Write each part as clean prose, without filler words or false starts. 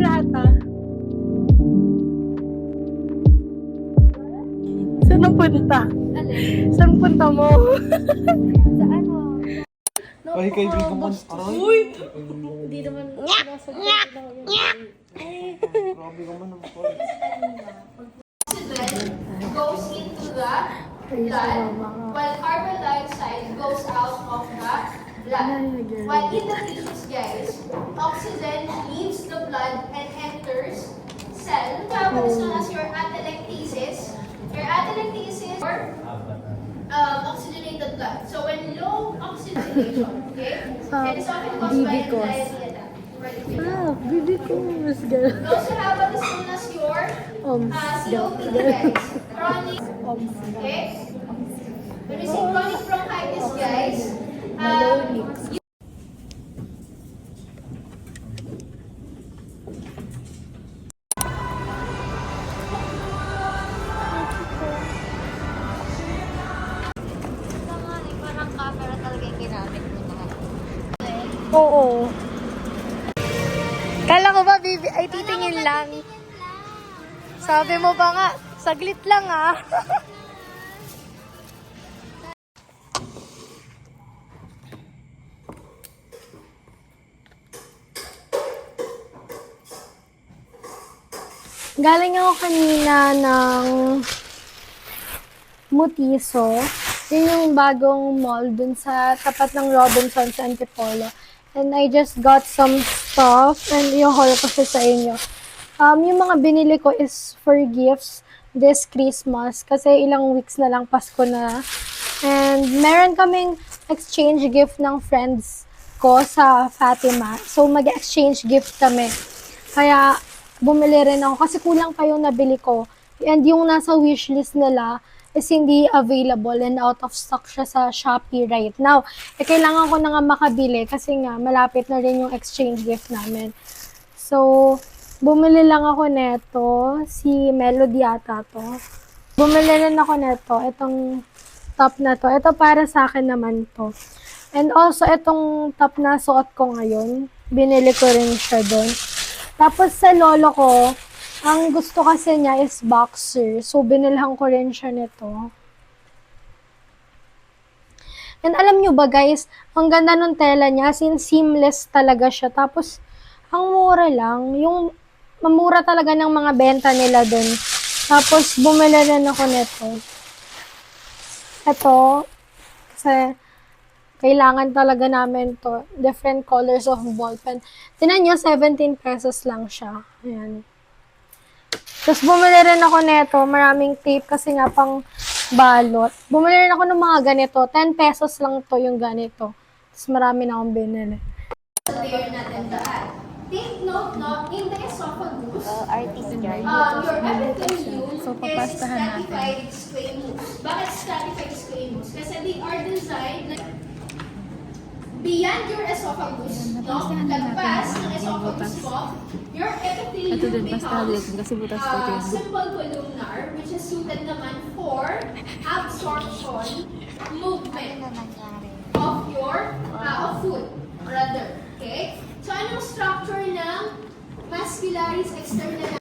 yata. Saan ang punta? Saan punta mo? Sa ano? Ay, kaibigan mo. Aray. Uy! Hindi naman nasa Grabe ka man. Goes into the blood, while carbon dioxide goes out of the blood. While in the tissues, guys, oxygen leaves the blood and enters cell. What is known as your atelectasis. Your atelectasis or oxygenated blood. So when low oxygenation, okay, it is often caused by diarrhea. Bibi ko. Mas gano'n. We also have what is known as your COPD, guys. Chronic, okay? When we say chronic bronchitis, guys, parang camera talaga yung ginamit mo na. Oo. Kala ko ba, Bibi, ay titingin lang. Sabi mo ba nga, saglit lang ah. Galing ako kanina ng Mutiso. Yun yung bagong mall dun sa tapat ng Robinsons sa Antipolo. And I just got some stuff and i-haul ko siya sa inyo. Yung mga binili ko is for gifts this Christmas kasi ilang weeks na lang Pasko na. And meron kaming exchange gift ng friends ko sa Fatima. So mag-exchange gift kami. Kaya bumili rin ako kasi kulang pa yung nabili ko. And yung nasa wishlist nila is hindi available and out of stock siya sa Shopee right now. Kailangan ko na nga makabili kasi nga malapit na rin yung exchange gift namin. So, bumili lang ako neto. Si Melody ata to. Bumili rin ako neto. Itong top na to. Ito para sa akin naman to. And also, itong top na suot ko ngayon. Binili ko rin siya doon. Tapos sa lolo ko, ang gusto kasi niya is boxer. So, binilhan ko rin siya nito. And alam nyo ba guys, ang ganda ng tela niya, as in seamless talaga siya. Tapos, ang mura lang. Yung mamura talaga ng mga benta nila dun. Tapos, bumili rin ako nito. Ito, kasi kailangan talaga namin to. Different colors of ballpen. Tinan nyo, 17 pesos lang siya. Ayan. Tapos bumili rin ako nito, maraming tape kasi nga pang balot. Bumili rin ako ng mga ganito, 10 pesos lang to yung ganito. Tapos marami na akong binili. layer natin daan. Take note, no, in the esophagus, Artist yarn. your epithelium So, is papastahan natin. stratified squamous. Bakit stratified squamous? Kasi they are designed beyond your esophagus, no? Lagpas ng esophagus mo, your epithelium Ito din, pastahan becomes din kasi butas ko ito. simple columnar, which is suited naman for absorption, movement of your, of food, rather. Okay? So, anong structure ng vascularis externa?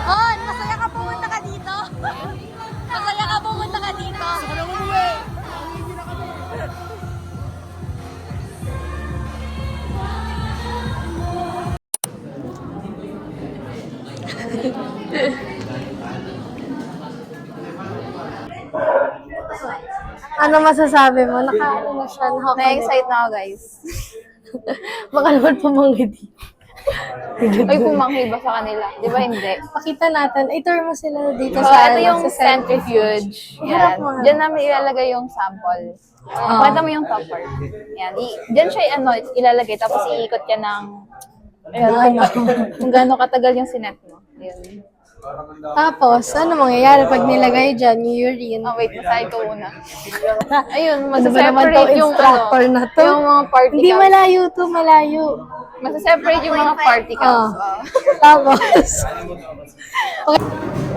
Oh, masaya ka pumunta ka dito? Masaya ka pumunta ka dito? Ano masasabi mo? Nakaano na siya? Na-excite na ako, guys. Baka naman pumanggi dito. Ay, pumanghi ba sa kanila? Di ba hindi? Pakita natin. I-tour mo sila dito So, sa ito yung sa centrifuge. Harap Yan. mo, harap. Diyan namin ilalagay yung sample. Pakita mo yung topper. Yan. Diyan siya ilalagay. Tapos iikot yan ng kung gaano katagal yung sinet mo. Yun. Tapos, ano mangyayari pag nilagay dyan, yung urine? Oh, wait. Masaya ko una. Ayun. Ano ba naman Masaseparate tong yung instructor na to? Yung mga particles. Hindi malayo to, malayo. Masaseparate yung mga particles. Oh. Tapos, okay.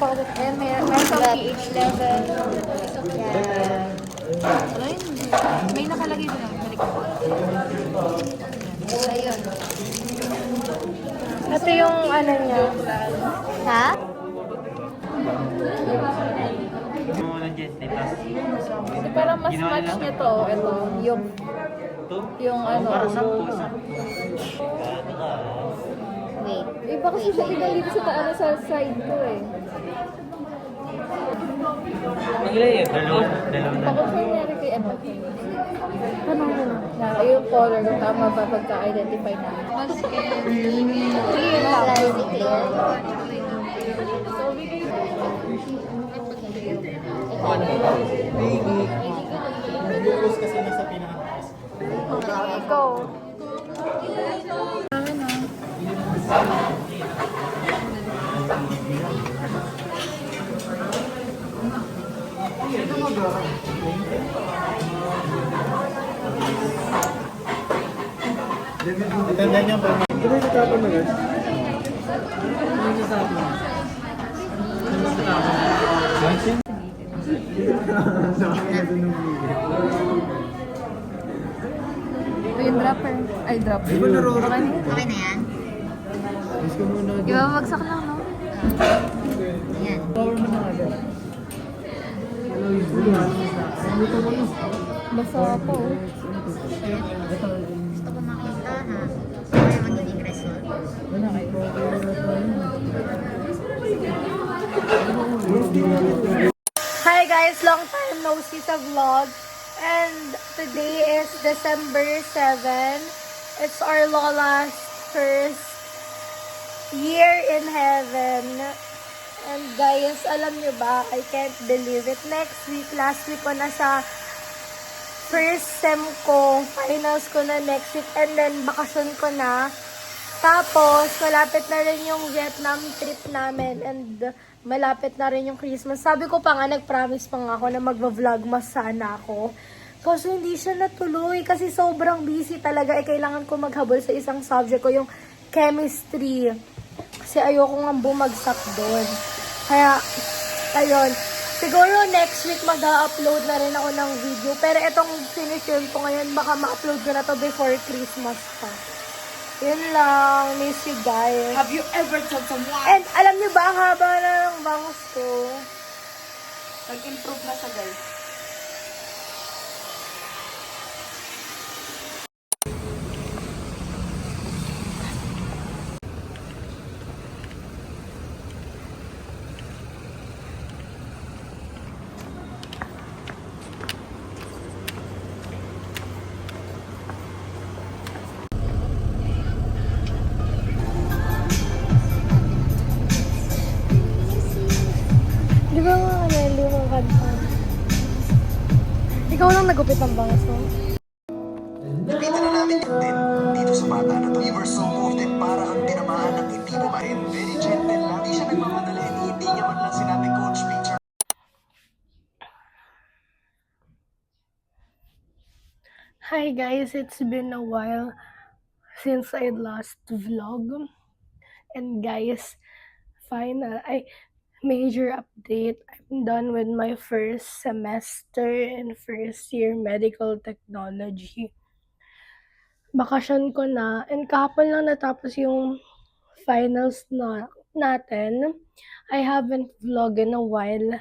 And meron kang pH level. Yan. Ano yun? May nakalagay doon. Balik ko. Ayun. Ito yung ano niya. Ha? Kasi parang mas match niya to. Ito. Yung ano. Wait. Eh, baka siya pinalito sa taano sa side ko eh. Dalawa na. Bakit nangyari kay ano? Ano yun? Na yung color kung tama ba pagka-identify na. Clear lang. Clear. Ikaw. Tanda niyo ba? Ito na natapon na yan. Yung dropper. Ay, dropper. Di ba naroro? Okay na yan? Miss ko muna. Ibabagsak lang, no? Yan. Power mo na agad. Basa ako. Gusto ko makita ha. Ano magiging result? Hi guys, long time no see sa vlog. And today is December 7. It's our Lola's first year in heaven. And guys, alam nyo ba, I can't believe it. Next week, last week ko na sa first sem ko. Finals ko na next week. And then, bakasyon ko na. Tapos, malapit na rin yung Vietnam trip namin. And malapit na rin yung Christmas. Sabi ko pa nga, nag-promise pa nga ako na magva-vlogmas sana ako. Kaso hindi siya natuloy kasi sobrang busy talaga. Kailangan ko maghabol sa isang subject ko, yung chemistry. Kasi ayoko nga bumagsak doon. Kaya, ayun. Siguro next week mag-upload na rin ako ng video. Pero itong finish ko ngayon, baka ma-upload ko na to before Christmas pa. Yun lang. Miss you guys. Have you ever told someone? And alam niyo ba, ang haba na ng bangus ko. Nag-improve na siya guys. Di ba nga, Nelly, yung kanta? Ikaw lang nagupit ng bangus mo? Nakita na namin din dito sa bata na to. We were so moved and para kang tinamaan ng hindi mo mahin. Very gentle lang. Hindi siya nagmamadali. Hindi niya man lang sinabi, Coach, picture. Hi guys, it's been a while since I last vlog. And guys, major update. I'm done with my first semester in first year medical technology. Bakasyon ko na, and kahapon lang natapos yung finals natin. I haven't vlogged in a while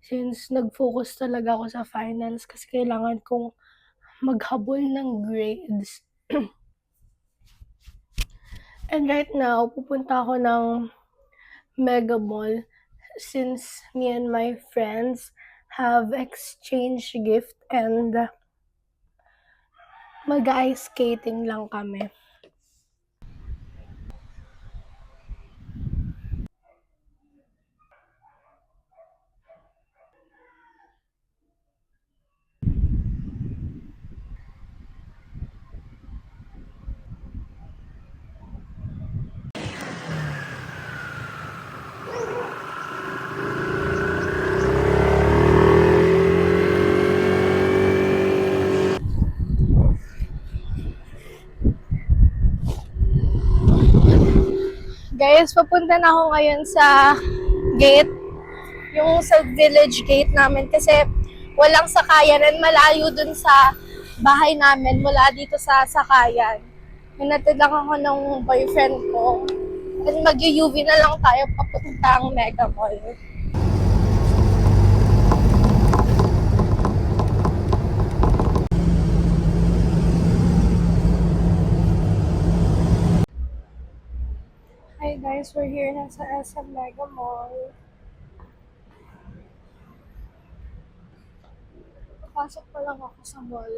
since nag-focus talaga ako sa finals kasi kailangan kong maghabol ng grades. And right now, pupunta ako ng Mega Mall since me and my friends have exchange gift and mag-ice skating lang kami. Guys, papunta na ako ngayon sa gate yung sa village gate namin kasi walang sakayan and malayo dun sa bahay namin mula dito sa sakayan. Hinatid lang ako ng boyfriend ko. And mag-UV na lang tayo papuntang Mega Mall. Hi guys, we're here na sa SM Mega Mall. Pasok pa lang ako sa mall.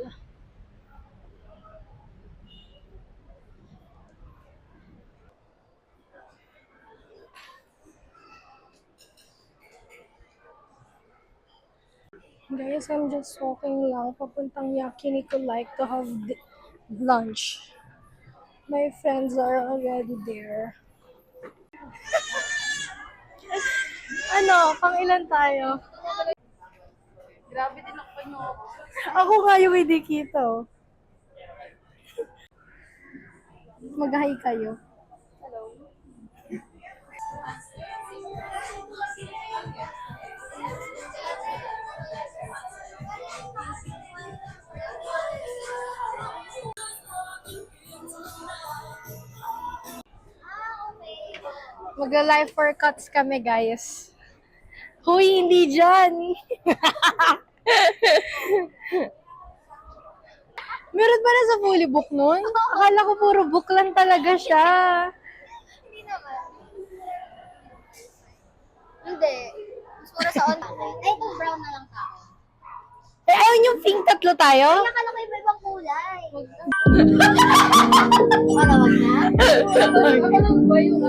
Guys, I'm just walking lang papuntang Yakiniku like to have lunch. My friends are already there. Ano? Pang ilan tayo? Grabe din ako nyo. Ako nga yung hindi kita. Oh. Mag-hi kayo. Magla-live workouts kami, guys. Huy, hindi dyan. Meron ba na sa fully book nun? Akala ko puro book lang talaga siya. Hindi naman. Hindi. Mas mura sa online. Ay, itong brown na lang sa akin. Eh, ayun yung pink tatlo tayo? Nakala ko iba-ibang kulay. Wala, wag na. Alam ba yung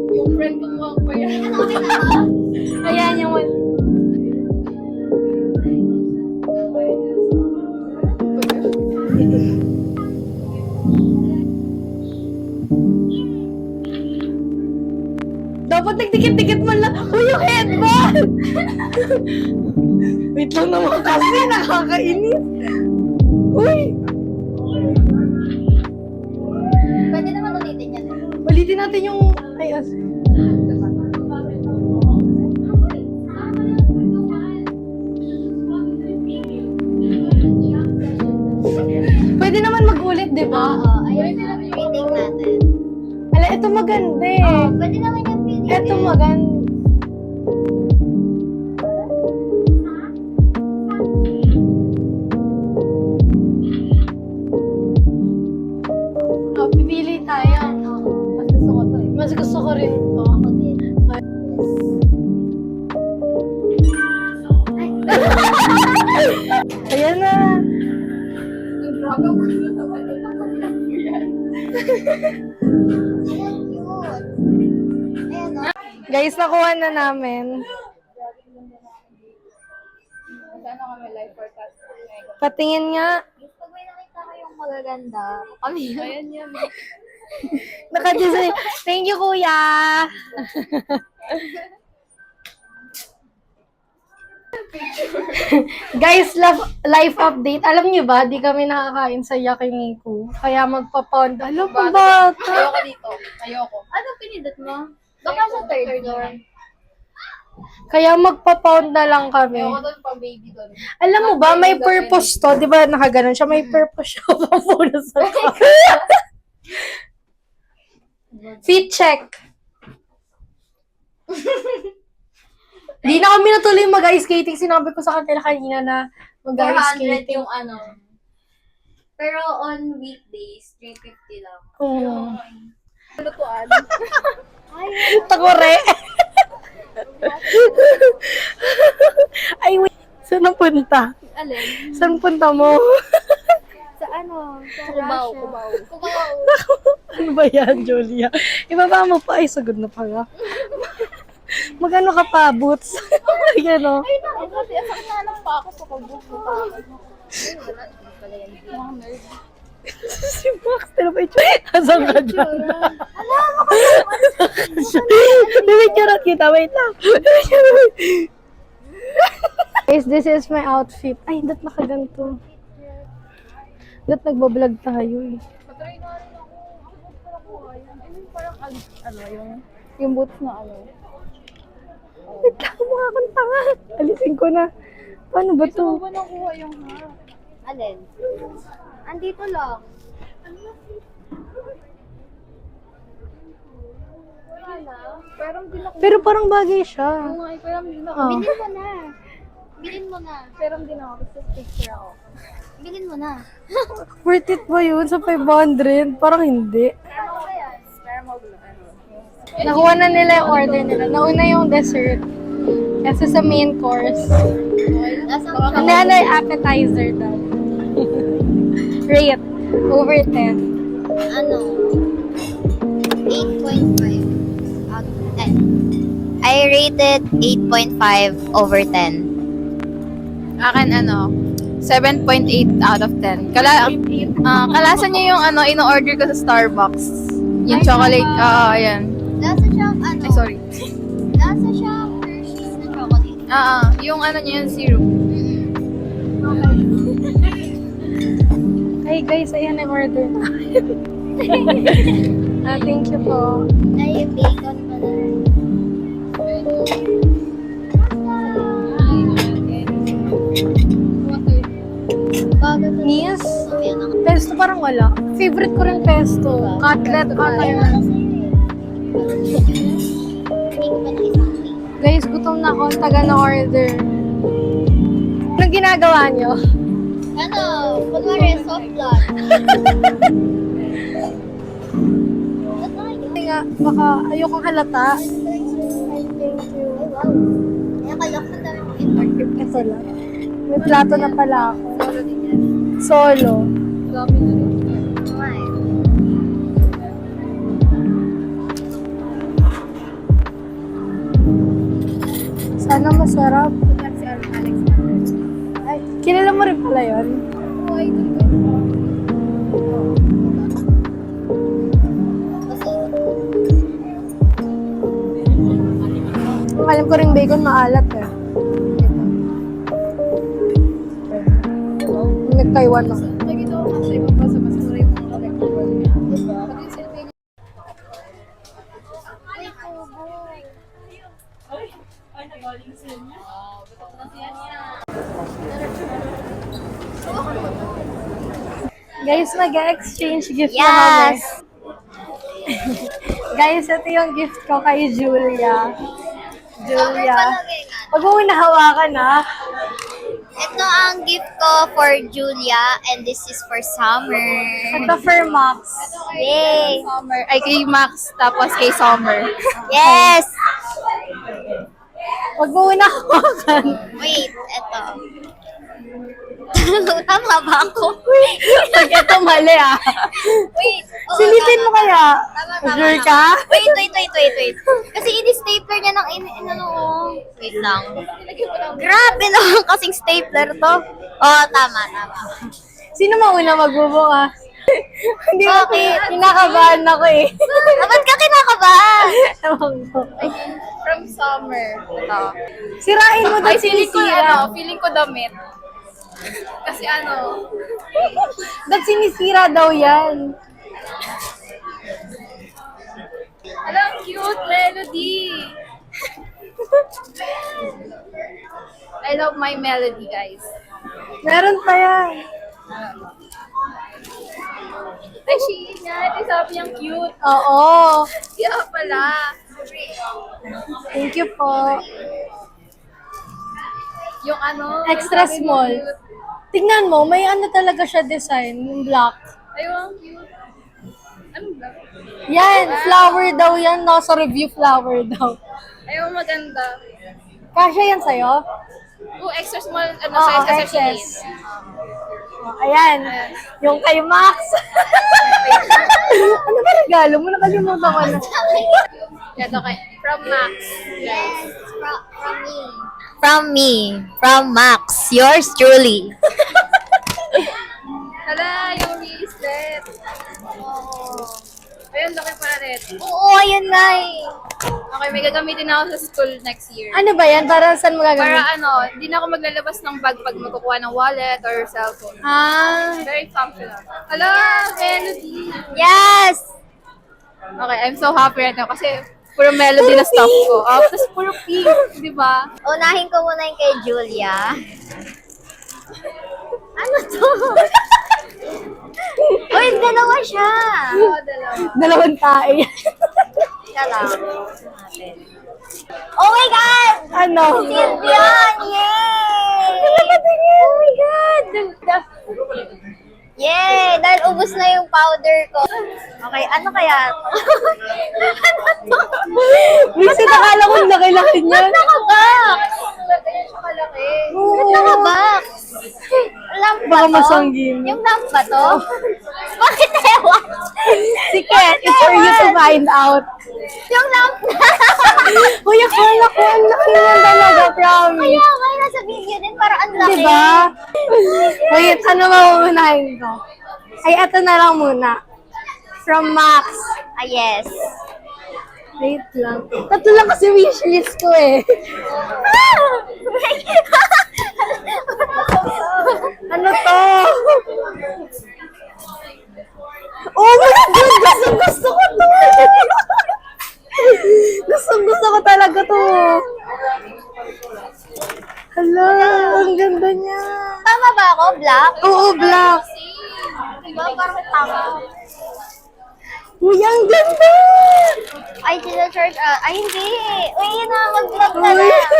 yung friend ko mo ako yan? Ano kami na? Ayan yung one. Dapat nagdikit-dikit man lang. Uy, yung headband! Wait lang naman kasi, nakakainis. Uy! Pwede naman ulitin yan. Ulitin natin yung... Ay, Pwede naman mag-ulit, di ba? Oo, ayun na. Rating natin. Ala, ito maganda eh. Oo, pwede naman yung pili. Ito maganda. Oh, pipili tayo. Mas gusto ko to eh. Mas gusto ko rin to. Ako din. Ayan na. Ayan, cute. Ayan o. Guys, nakuha na namin. Sana kami live workout. Patingin nga. Pag may nakita ko yung magaganda, kami yun. Ayan yan. Naka-design. Thank you, kuya. Guys, life update. Alam niyo ba, di kami nakakain sa Yakiniku. Kaya magpa-pound. Ano pa ba? Ayoko dito. Ayoko. Ano pinindot mo? Baka sa third floor. Kaya magpa-pound na lang kami. Ayoko doon pang baby doon. Alam mo ba, may purpose to. Di ba nakaganon siya? May purpose siya. Papuno sa Fit check. Di na kami natuloy mag-ice skating. Sinabi ko sa kanila kanina na mag-ice 400 skating. yung ano. Pero on weekdays, 350 lang. Oo. Lutuan. Takore. Ay, wait. Saan ang punta? Alin? Saan punta mo? Sa ano? Sa Kubaw. Russia. Kubaw. Kubaw. Ano ba yan, Julia? Ibaba mo pa. Ay, sagod na pala. Magano ka pa, boots? Ay, ano? Ay, kasi asang nalang pa ako sa pag-book mo pa. Mga nerd. Si Max, tira ba ito? Asan ka dyan? Wait, charot kita. Wait lang. Guys, this is my outfit. Ay, dat nakaganto. Dat nagbablog tayo eh. Matry na rin ako. Ako pala ko yan. I mean, parang ano yung boots na ano. Wait lang, mukha ko tanga. Alisin ko na. Paano ba to? Ba nakuha yung heart? Alin? Andito lang. Wala na. Parang di na Pero parang bagay siya. parang di na Oh. Bilhin mo na. Bilhin mo na. Parang di na ako. Gusto picture ako. Bilhin mo na. Worth it ba yun sa 500? Parang hindi. Ano ba yan? Nakuha na nila yung order nila. Nauna yung dessert. Kasi sa main course. Nasaan Ano ano yung appetizer daw. Rate. Over 10. ano? 8.5 out of 10. I rated 8.5 over 10. Akin 7.8 out of 10. Kalasan niya yung ino-order ko sa Starbucks. Yung chocolate, ayan. Lasa siyang Ay, sorry. Lasa siyang Hershey's na chocolate. Yung niya yung syrup. Hey guys, ayan yung order na. Thank you po. Ay, bacon pa na. Bago to. Yes. Mamaya na. Pesto parang wala. Favorite ko rin pesto. Cutlet ata Ayaw yun. na sa'yo eh. Hindi ko pa na isang plate. Guys, gutom na ako. Taga na order. Anong ginagawa nyo? Ano? Kunwari, soft lunch. Ba't na kayo? Kasi nga, baka ayokong halata. Thank you. Ay, wow. Kaya kalok na dami mong in-order. Ito lang. May plato na pala ako. Solo. Ay. Sana masarap. Ay, kilala mo rin pala yun? Kasi, Alam ko rin bacon maalat eh. Nag-Taiwan ako. Nakikita ko kasi iba pa sa mas mura yung mga collectible niya. Diba? Pati yung silbi niya. Guys, mag-exchange gift na kami. yes! Guys, ito yung gift ko kay Julia. Julia. Palagay nga. Huwag mo na hawakan ha. Ito ang gift ko for Julia and this is for Summer. Ito for Max. Yay! Summer. Ay, kay Max, tapos kay Summer. Yes! Huwag mo na hawakan. Wait, ito. Tama ba ako? Pag ito mali ah. Wait. oo, Silipin mo tama, kaya. Tama, tama, Sure tama. ka? Wait. Kasi ini-stapler niya ng Wait lang. Grabe naman kasing stapler to. Oh, tama. Sino mauna magbubukas? Hindi mo Bakit? kinakabahan ako eh. Ba't ka kinakabahan? Ewan ko. From Summer. Ito. Sirain mo daw Ay, feeling ko, sinisira. feeling ko damit. Kasi Ba't sinisira daw yan? alam, cute melody. I love my melody, guys. Meron pa yan. Ay, niya. Ito sabi niyang cute. Oo. Kaya pala. Thank you po. Yung Extra sabi small. mo cute. Tignan mo, may ano talaga siya design, yung black. Ay, wow, cute. Anong black? Yan, flower daw yan. Nasa review flower daw. Ayaw, maganda. Kasya yan sa'yo? Oh, extra small, Oo, size kasi XS. siya is. Oh, ayan, yung kay Max. Ano ba regalo mo? Nakalimutan ko na. Ito kay, from Max. Yes, from me. From me. From Max. Yours truly. Hala, yung bracelet. Ayun, laki pa rin. Oo, ayun na eh. Okay, may gagamitin ako sa school next year. Ano ba yan? Para saan mo Para gagawin? hindi na ako maglalabas ng bag pag magkukuha ng wallet or cellphone. Ah, Very functional. Hala, melody. Yes! Okay, I'm so happy right now kasi Puro melody na stuff ko. Tapos puro pink, di ba? Unahin ko muna yung kay Julia. Ano to? Uy, dalawa siya. Dalawang tae. Teka lang. Oh my God! Ano? Sylvian! Yay! Oh my God! Yay! Dahil ubos na yung powder ko. Okay, ano kaya to? Ano to? Minsan nakala ko laki-laki niya. Ba't naka-box? Ba't naka-box? Lamp ba Baka to? masanggin. Yung lamp ba to? Bakit ewan? Sige, it's for you to find out. Yung lamp na. Kuya, akala ko ang laki niya talaga, promise. Kaya nga, nasa video din, para ang laki. Diba? Wait, ano mauunahin ko? Ay, eto na lang muna. From Max. Ah, yes. Wait lang. Tatlo lang kasi wishlist ko eh. Ano to? Oh my God! Gusto ko to! Gusto ko talaga to. Hala, ang ganda niya. Tama ba ako? Black? Oo, black. Diba? Parang tama. Uy, ang ganda! Ay, sila-charge. Ay, hindi. Uy, yun na. Mag-vlog na Uy. lang.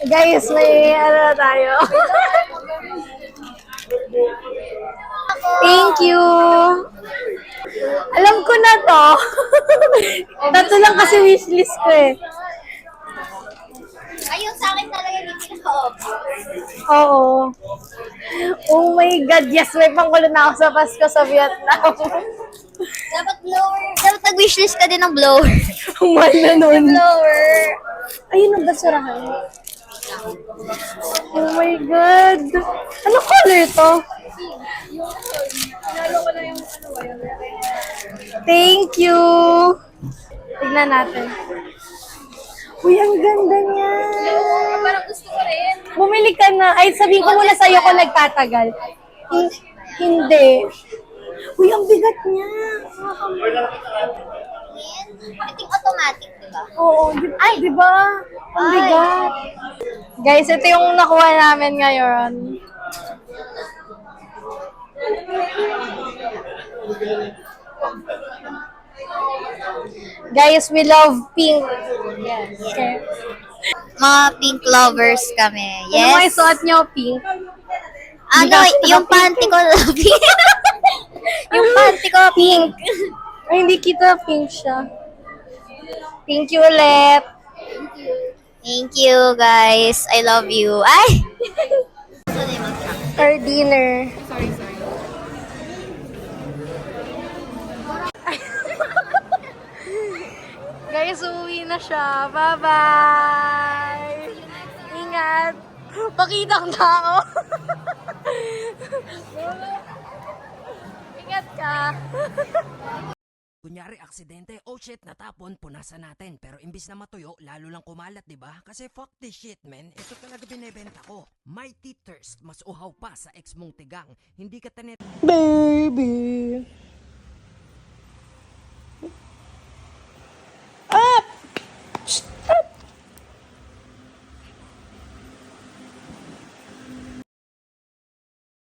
Guys, may ano na tayo. Thank you. Alam ko na to. Tatlo lang kasi wishlist ko eh. Ayun, sa akin talaga yung pinaka-off. Oo. Oh my God, yes, may pangkulo na ako sa Pasko sa Vietnam. Dapat blower. Dapat nag-wishlist ka din ng blower. Ang mahal na nun. Blower. Ayun ang basurahan. Oh my God. Ano color to? Thank you. Tignan natin. Uy, ang ganda niya. Parang gusto ko rin. Bumili ka na. Ay, sabihin ko muna sa'yo kung nagtatagal. Hindi. Uy, ang bigat niya. Ito yung automatic, diba? Oo, di ba? Ang Ay. bigat. Guys, ito yung nakuha namin ngayon. Guys, we love pink. Yes. Okay. Mga pink lovers kami. Ano mga Yes. isuot niyo, pink? Ano, yung panty ko pink. Yung panty ko pink. Ay, hindi kita pink siya. Thank you ulit. Thank you, guys. I love you. Ay! For dinner. Sorry. Guys, uwi na siya. Bye-bye! Ingat! Pakitang tao! Ingat ka! Kunyari, aksidente, oh shit, natapon, punasan natin. Pero imbis na matuyo, lalo lang kumalat, di ba? Kasi fuck this shit, man. Ito talaga binebenta ko. Mighty Thirst, mas uhaw pa sa ex mong tigang. Hindi ka tanet... Baby!